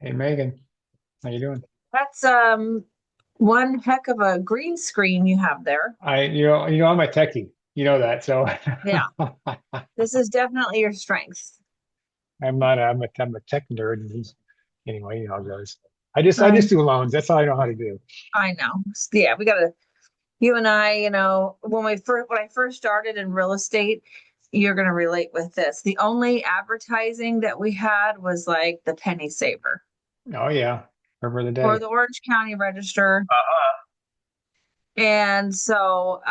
Hey Megan, how you doing? That's one heck of a green screen you have there. I'm a techie. You know that, so Yeah, this is definitely your strength. I'm a tech nerd. Anyway, you know how it goes. I just I do loans. That's all I know how to do. I know. Yeah, we gotta you and I, when I first started in real estate, you're gonna relate with this. The only advertising that we had was like the penny saver Oh yeah, remember the or day. the Orange County Register. Uh-huh. And so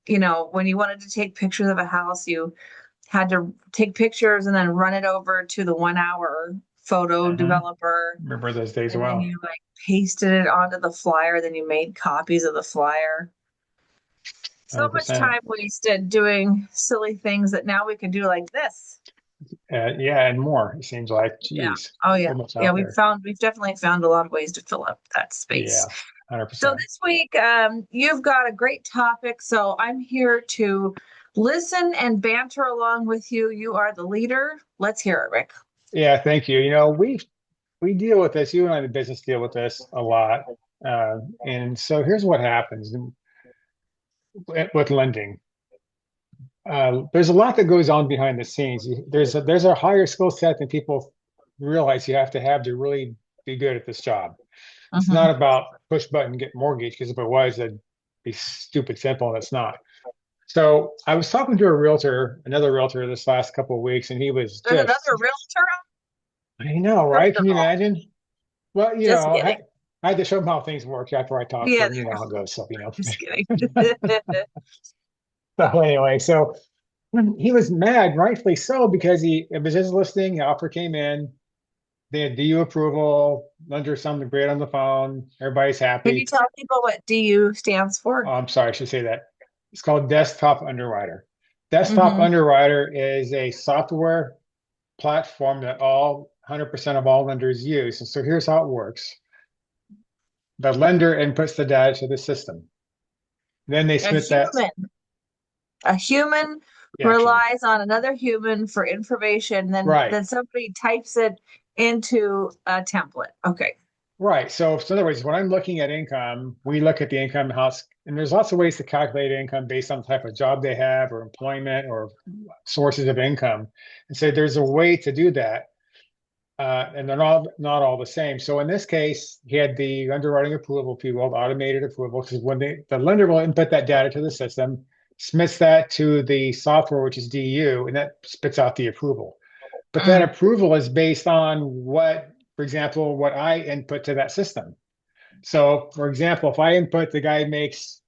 when you wanted to take pictures of a house, you had to take pictures and then run it over to the 1 hour photo Hmm. developer. Remember those days And then well. you like pasted it onto the flyer. Then you made copies of the flyer. So much 100%. time wasted doing silly things that now we can do like this. Yeah, and more. It seems like, Yeah. geez, Oh so yeah. much Yeah, out there. we've definitely found a lot of ways to fill up that space. Yeah, So 100%. this week, you've got a great topic. So I'm here to listen and banter along with you. You are the leader. Let's hear it, Rick. Yeah, thank you. We deal with this. You and I, the business, deal with this a lot. And so here's what happens with lending. There's a lot that goes on behind the scenes. There's a higher skill set than people realize you have to really be good at this job. It's Hmm. not about push button get mortgage, because if it was, that'd be stupid simple, and it's not. So I was talking to another realtor, this last couple of weeks, and he was There's just, another realtor. I know, First right? of Can you all, imagine? Well, just kidding. I had to show him how things work after I talked to Yeah, him. You know how it goes. So, just kidding. so anyway, so he was mad, rightfully so, because it was his listing. The offer came in. They had DU approval. Lender sounded great on the phone. Everybody's Can you happy. tell people what DU stands Oh, for? I'm sorry, I should say that. It's called Desktop Underwriter. Desktop Hmm. Underwriter is a software platform that all 100% of all lenders use. And so here's how it works. The lender inputs the data to the system. Then they A submit that. human, a human Yeah, actually, relies on another human for information. right. Then somebody types it into a template. Okay. Right. So in other words, when I'm looking at income, we look at the income house, and there's lots of ways to calculate income based on the type of job they have or employment or sources of income. And so there's a way to do that. And they're not all the same. So in this case, he had the underwriting approval, if you will, the automated approval, because when the lender will input that data to the system, submits that to the software, which is DU, and that spits out the approval. But that Mm. approval is based on for example, what I input to that system. So, for example, if I input the guy makes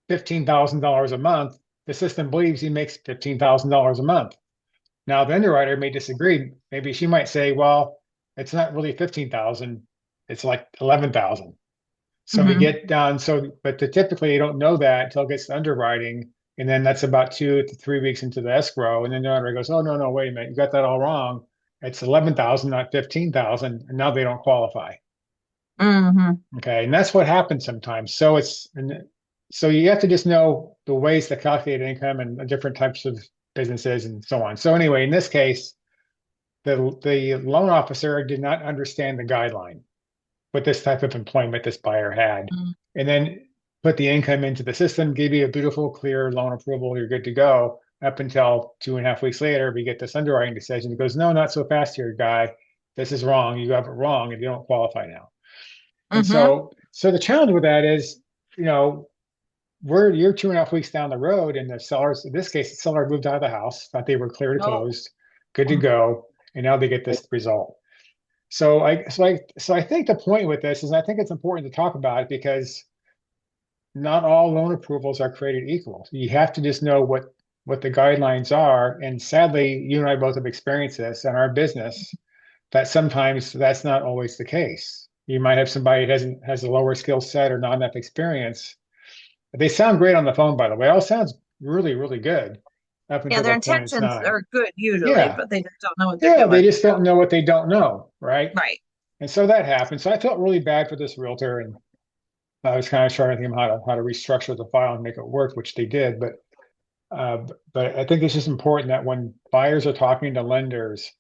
$15,000 a month, the system believes he makes $15,000 a month. Now, the underwriter may disagree. Maybe she might say, well, it's not really 15,000, it's like 11,000. So we Hmm. get down, but typically you don't know that until it gets to underwriting. And then that's about 2 to 3 weeks into the escrow. And then the underwriter goes, oh, no, no, wait a minute. You got that all wrong. It's 11,000, not 15,000. And now they don't qualify. Hmm. Okay. And that's what happens sometimes. So you have to just know the ways to calculate income and the different types of businesses and so on. So anyway, in this case, the loan officer did not understand the guideline with this type of employment this buyer had, and then put the income into the system, give you a beautiful, clear loan approval. You're good to go. Up until 2.5 weeks later, we get this underwriting decision. It goes, no, not so fast here, guy. This is wrong. You have it wrong, and you don't qualify now. And Hmm. so the challenge with that is, you know, you're 2.5 weeks down the road, and the sellers, in this case, the seller moved out of the house, thought they were clear to Oh. close, good to go, and now they get this result. So I think the point with this is, I think it's important to talk about it because not all loan approvals are created equal. You have to just know what the guidelines are. And sadly, you and I both have experienced this in our business, that sometimes that's not always the case. You might have somebody that has a lower skill set or not enough experience. They sound great on the phone, by the way. It all sounds really, really good up Yeah, until their the point it's intentions not. are good usually, Yeah. but they just don't know what they're Yeah. They doing. just don't know what they don't know. Right. Right. And so that happened. So I felt really bad for this realtor, and I was kind of trying to think of how to restructure the file and make it work, which they did. But I think it's just important that when buyers are talking to lenders,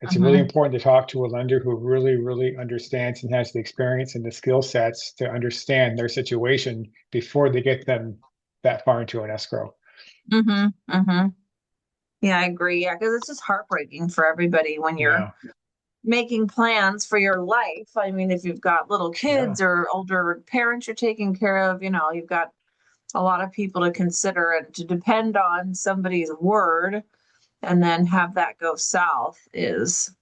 It's really Mhm. important to talk to a lender who really, really understands and has the experience and the skill sets to understand their situation before they get them that far into an escrow. Mhm. Mhm. Yeah, I agree. Yeah, because it's just heartbreaking for everybody when you're Yeah, making plans for your life. I mean, if you've got little yeah, kids or older parents you're taking care of, you've got a lot of people to consider and to depend on somebody's word and then have that go south is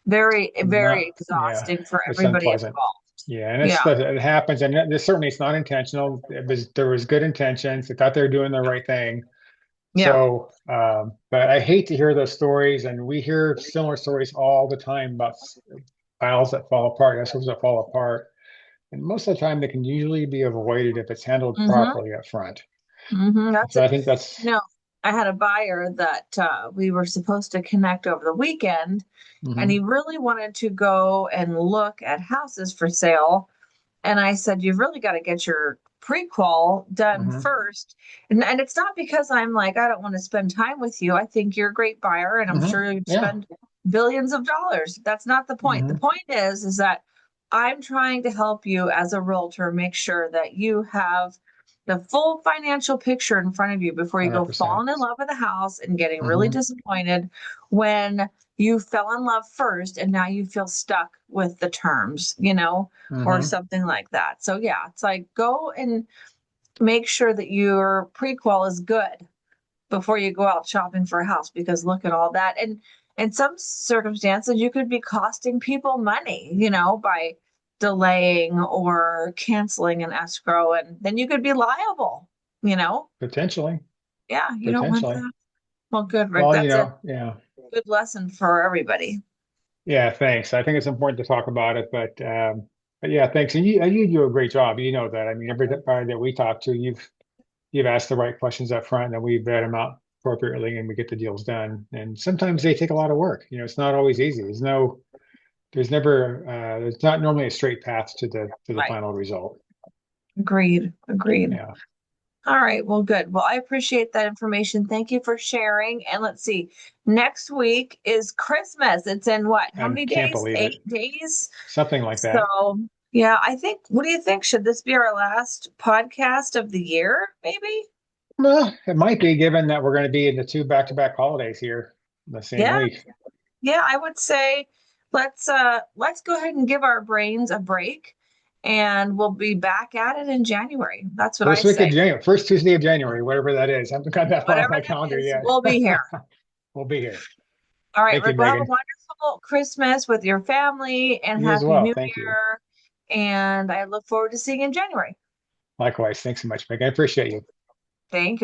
very, very not, yeah, exhausting for it's everybody unpleasant. involved. Yeah, and Yeah. it happens, and certainly it's not intentional. There was good intentions. They thought they were doing the right thing. Yeah. So, but I hate to hear those stories, and we hear similar stories all the time about files that fall apart, escrows that fall apart. And most of the time, they can usually be avoided if it's handled Mm-hmm. properly up front. That's So it. I think that's, You know, I had a buyer that we were supposed to connect over the weekend, and he hmm really wanted to go and look at houses for sale. And I said, you've really got to get your prequal done hmm first. And it's not because I'm like, I don't want to spend time with you. I think you're a great buyer and I'm sure you'd yeah, spend billions of dollars. That's not the point. The hmm point is that I'm trying to help you as a realtor make sure that you have the full financial picture in front of you before you go 100%. falling in love with a house and getting really hmm disappointed when you fell in love first and now you feel stuck with the terms, or hmm something like that. So yeah, it's like go and make sure that your prequel is good before you go out shopping for a house because look at all that. And in some circumstances, you could be costing people money, by delaying or canceling an escrow, and then you could be liable, you know? Potentially, Yeah, you don't want potentially. that. Well, good, Rick. Well, That's a yeah. good lesson for everybody. Yeah, thanks. I think it's important to talk about it, but yeah, thanks. And you do a great job. You know that. I mean, everybody that we talk to, you've asked the right questions up front, and we vet them out appropriately, and we get the deals done. And sometimes they take a lot of work. It's not always easy. There's not normally a straight path to the Right. final result. Agreed. Agreed. Yeah, All right. Well, good. Well, I appreciate that information. Thank you for sharing. And let's see. Next week is Christmas. It's in what? How I many can't days? believe it. 8 days. Something like that. So, yeah, what do you think? Should this be our last podcast of the year? Maybe? Well, it might be given that we're going to be in the two back-to-back holidays here in the same Yeah. week. Yeah, I would say let's go ahead and give our brains a break and we'll be back at it in January. That's what I First week of say. January, first Tuesday of January, whatever that is. I haven't got that far on Whatever my that calendar is, yet. we'll be here. We'll be here. All right, Thank you, Rick. Well, have a Megan. wonderful Christmas with your family and You as Happy well. New Thank you. Year. And I look forward to seeing you in January. Likewise. Thanks so much, Megan. I appreciate you. Thank you.